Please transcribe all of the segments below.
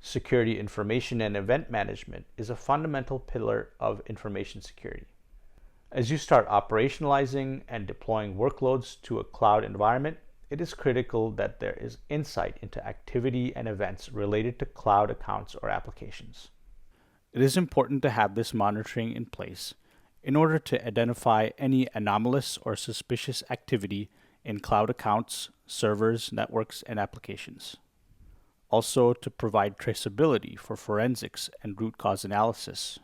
Security information and event management is a fundamental pillar of information security. As you start operationalizing and deploying workloads to a cloud environment, it is critical that there is insight into activity and events related to cloud accounts or applications. It is important to have this monitoring in place in order to identify any anomalous or suspicious activity in cloud accounts, servers, networks, and applications. Also, to provide traceability for forensics and root cause analysis,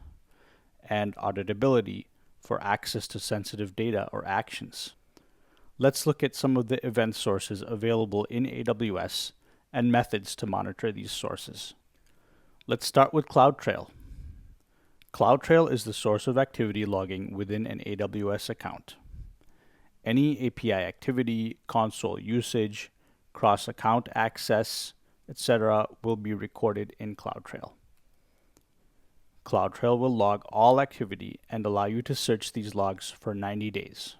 and auditability for access to sensitive data or actions. Let's look at some of the event sources available in AWS and methods to monitor these sources. Let's start with CloudTrail. CloudTrail is the source of activity logging within an AWS account. Any API activity, console usage, cross-account access, etc. will be recorded in CloudTrail. CloudTrail will log all activity and allow you to search these logs for 90 days.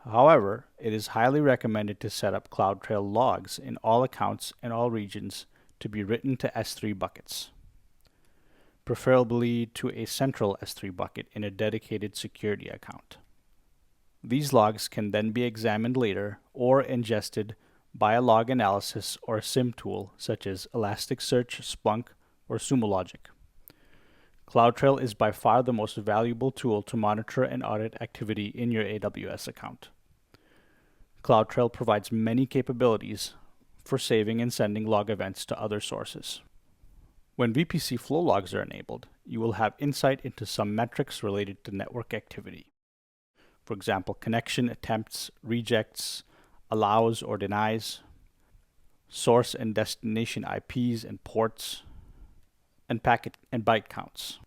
However, it is highly recommended to set up CloudTrail logs in all accounts and all regions to be written to S3 buckets, preferably to a central S3 bucket in a dedicated security account. These logs can then be examined later or ingested by a log analysis or a SIM tool such as Elasticsearch, Splunk, or Sumo Logic. CloudTrail is by far the most valuable tool to monitor and audit activity in your AWS account. CloudTrail provides many capabilities for saving and sending log events to other sources. When VPC flow logs are enabled, you will have insight into some metrics related to network activity. For example, connection attempts, rejects, allows or denies, source and destination IPs and ports, and packet and byte counts.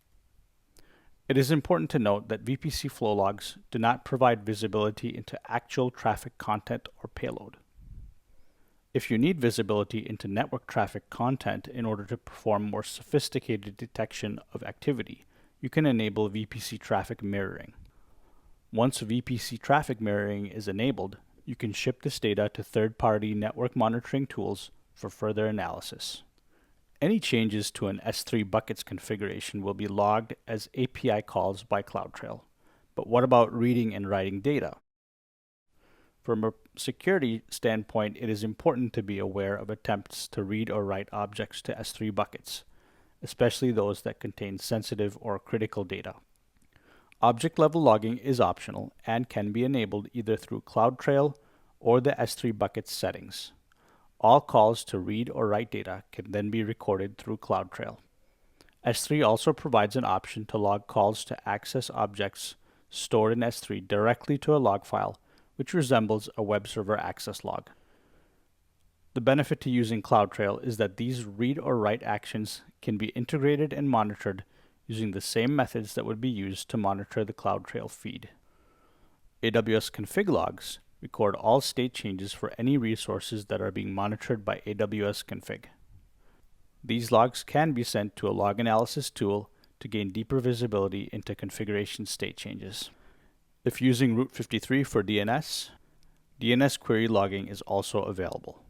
It is important to note that VPC flow logs do not provide visibility into actual traffic content or payload. If you need visibility into network traffic content in order to perform more sophisticated detection of activity, you can enable VPC traffic mirroring. Once VPC traffic mirroring is enabled, you can ship this data to third-party network monitoring tools for further analysis. Any changes to an S3 buckets configuration will be logged as API calls by CloudTrail. But what about reading and writing data? From a security standpoint, it is important to be aware of attempts to read or write objects to S3 buckets, especially those that contain sensitive or critical data. Object-level logging is optional and can be enabled either through CloudTrail or the S3 buckets settings. All calls to read or write data can then be recorded through CloudTrail. S3 also provides an option to log calls to access objects stored in S3 directly to a log file, which resembles a web server access log. The benefit to using CloudTrail is that these read or write actions can be integrated and monitored using the same methods that would be used to monitor the CloudTrail feed. AWS config logs record all state changes for any resources that are being monitored by AWS config. These logs can be sent to a log analysis tool to gain deeper visibility into configuration state changes. If using Route 53 for DNS, DNS query logging is also available.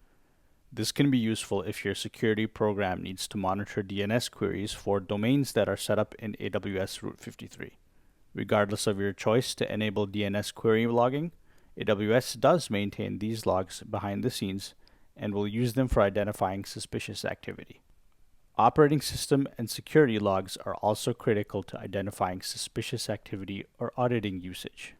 This can be useful if your security program needs to monitor DNS queries for domains that are set up in AWS Route 53. Regardless of your choice to enable DNS query logging, AWS does maintain these logs behind the scenes and will use them for identifying suspicious activity. Operating system and security logs are also critical to identifying suspicious activity or auditing usage.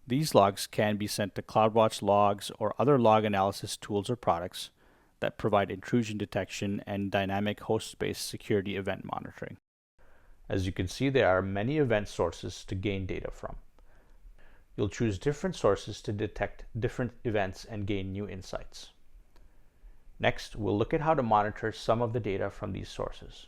These logs can be sent to CloudWatch logs or other log analysis tools or products that provide intrusion detection and dynamic host-based security event monitoring. As you can see, there are many event sources to gain data from. You'll choose different sources to detect different events and gain new insights. Next, we'll look at how to monitor some of the data from these sources.